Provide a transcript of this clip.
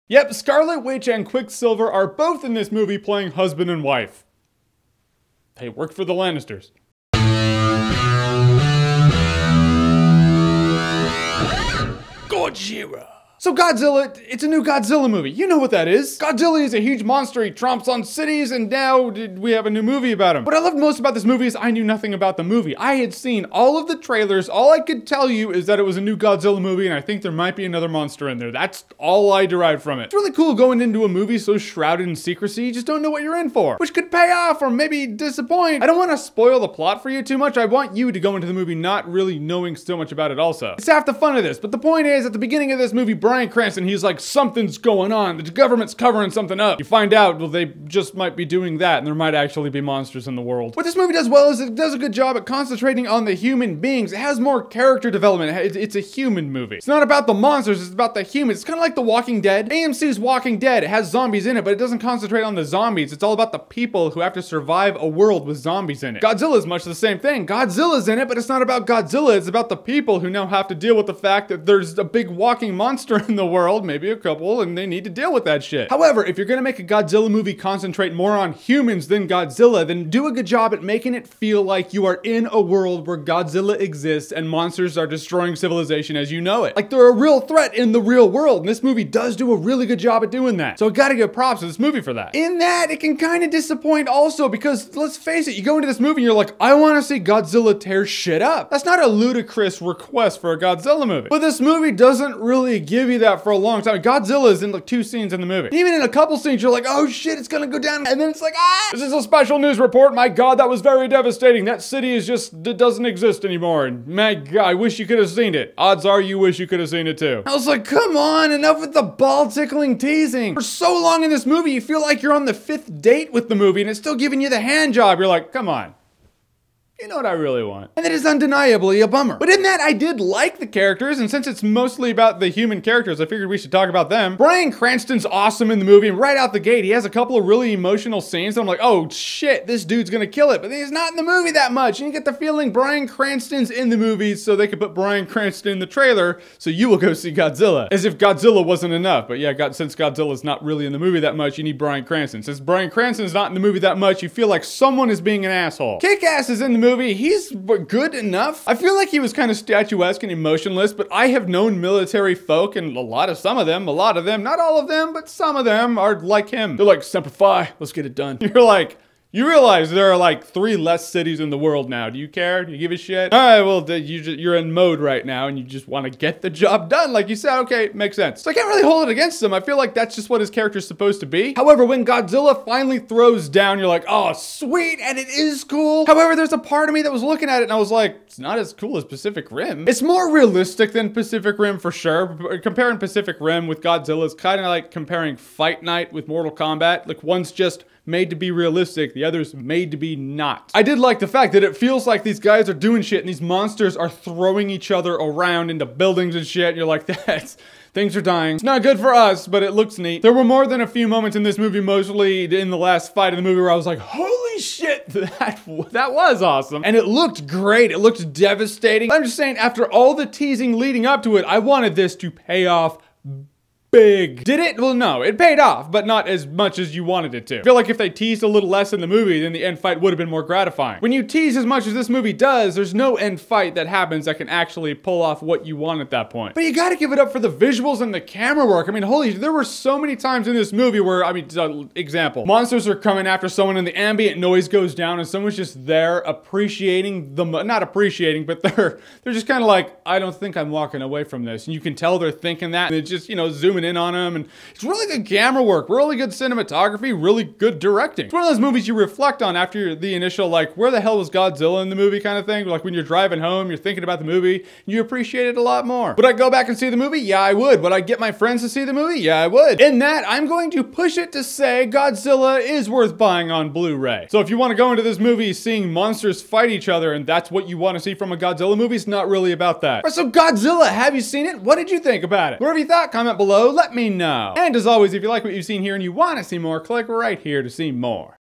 Yep, Scarlet Witch and Quicksilver are both in this movie playing husband and wife. They work for the Lannisters. Godzilla. So Godzilla, it's a new Godzilla movie. You know what that is. Godzilla is a huge monster. He tromps on cities, and now we have a new movie about him. What I loved most about this movie is I knew nothing about the movie. I had seen all of the trailers. All I could tell you is that it was a new Godzilla movie, and I think there might be another monster in there. That's all I derived from it. It's really cool going into a movie so shrouded in secrecy, you just don't know what you're in for, which could pay off or maybe disappoint. I don't want to spoil the plot for you too much. I want you to go into the movie not really knowing so much about it also. It's half the fun of this, but the point is, at the beginning of this movie, Bryan Cranston, he's like, something's going on. The government's covering something up. You find out, well, they just might be doing that, and there might actually be monsters in the world. What this movie does well is it does a good job at concentrating on the human beings. It has more character development. It's a human movie. It's not about the monsters, it's about the humans. It's kind of like The Walking Dead. AMC's Walking Dead. It has zombies in it, but it doesn't concentrate on the zombies. It's all about the people who have to survive a world with zombies in it. Godzilla is much the same thing. Godzilla's in it, but it's not about Godzilla. It's about the people who now have to deal with the fact that there's a big walking monster in the world, maybe a couple, and they need to deal with that shit. However, if you're gonna make a Godzilla movie concentrate more on humans than Godzilla, then do a good job at making it feel like you are in a world where Godzilla exists and monsters are destroying civilization as you know it. Like they're a real threat in the real world, and this movie does do a really good job at doing that. So I gotta give props to this movie for that. In that, it can kind of disappoint also because, let's face it, you go into this movie and you're like, I wanna see Godzilla tear shit up. That's not a ludicrous request for a Godzilla movie. But this movie doesn't really give you that for a long time. Godzilla is in like 2 scenes in the movie. Even in a couple scenes, you're like, oh shit, it's gonna go down. And then it's like, ah! This is a special news report. My God, that was very devastating. That city is just, it doesn't exist anymore. And my God, I wish you could have seen it. Odds are you wish you could have seen it too. I was like, come on, enough with the ball tickling teasing. For so long in this movie, you feel like you're on the 5th date with the movie and it's still giving you the hand job. You're like, come on. You know what I really want. And it is undeniably a bummer. But in that, I did like the characters, and since it's mostly about the human characters, I figured we should talk about them. Bryan Cranston's awesome in the movie, and right out the gate, he has a couple of really emotional scenes, and I'm like, oh shit, this dude's gonna kill it. But he's not in the movie that much, and you get the feeling Bryan Cranston's in the movie, so they could put Bryan Cranston in the trailer, so you will go see Godzilla. As if Godzilla wasn't enough. But yeah, since Godzilla's not really in the movie that much, you need Bryan Cranston. Since Bryan Cranston's not in the movie that much, you feel like someone is being an asshole. Kick-Ass is in the movie. He's good enough. I feel like he was kind of statuesque and emotionless, but I have known military folk, and a lot of them, not all of them, but some of them are like him. They're like, Semper Fi, let's get it done. You're like, you realize there are like 3 less cities in the world now. Do you care? Do you give a shit? All right, well, you're in mode right now and you just want to get the job done. Like you said, okay, makes sense. So I can't really hold it against him. I feel like that's just what his character's supposed to be. However, when Godzilla finally throws down, you're like, oh, sweet, and it is cool. However, there's a part of me that was looking at it and I was like, it's not as cool as Pacific Rim. It's more realistic than Pacific Rim for sure. Comparing Pacific Rim with Godzilla is kind of like comparing Fight Night with Mortal Kombat. Like one's just made to be realistic, the other's made to be not. I did like the fact that it feels like these guys are doing shit and these monsters are throwing each other around into buildings and shit, and you're like, things are dying. It's not good for us, but it looks neat. There were more than a few moments in this movie, mostly in the last fight of the movie, where I was like, holy shit, that was awesome. And it looked great, it looked devastating. I'm just saying, after all the teasing leading up to it, I wanted this to pay off big. Did it? Well, no, it paid off, but not as much as you wanted it to. I feel like if they teased a little less in the movie, then the end fight would have been more gratifying. When you tease as much as this movie does, there's no end fight that happens that can actually pull off what you want at that point. But you gotta give it up for the visuals and the camera work. I mean, there were so many times in this movie where, example, monsters are coming after someone and the ambient noise goes down and someone's just there appreciating not appreciating, but they're just kind of like, I don't think I'm walking away from this. And you can tell they're thinking that, and it's just, zooming in on them, and it's really good camera work, really good cinematography, really good directing. It's one of those movies you reflect on after the initial, like, where the hell was Godzilla in the movie kind of thing. Like when you're driving home, you're thinking about the movie, and you appreciate it a lot more. Would I go back and see the movie? Yeah, I would. Would I get my friends to see the movie? Yeah, I would. In that, I'm going to push it to say Godzilla is worth buying on Blu-ray. So if you want to go into this movie seeing monsters fight each other, and that's what you want to see from a Godzilla movie, it's not really about that. Right, so Godzilla, have you seen it? What did you think about it? Whatever you thought, comment below, let me know. And as always, if you like what you've seen here and you want to see more, click right here to see more.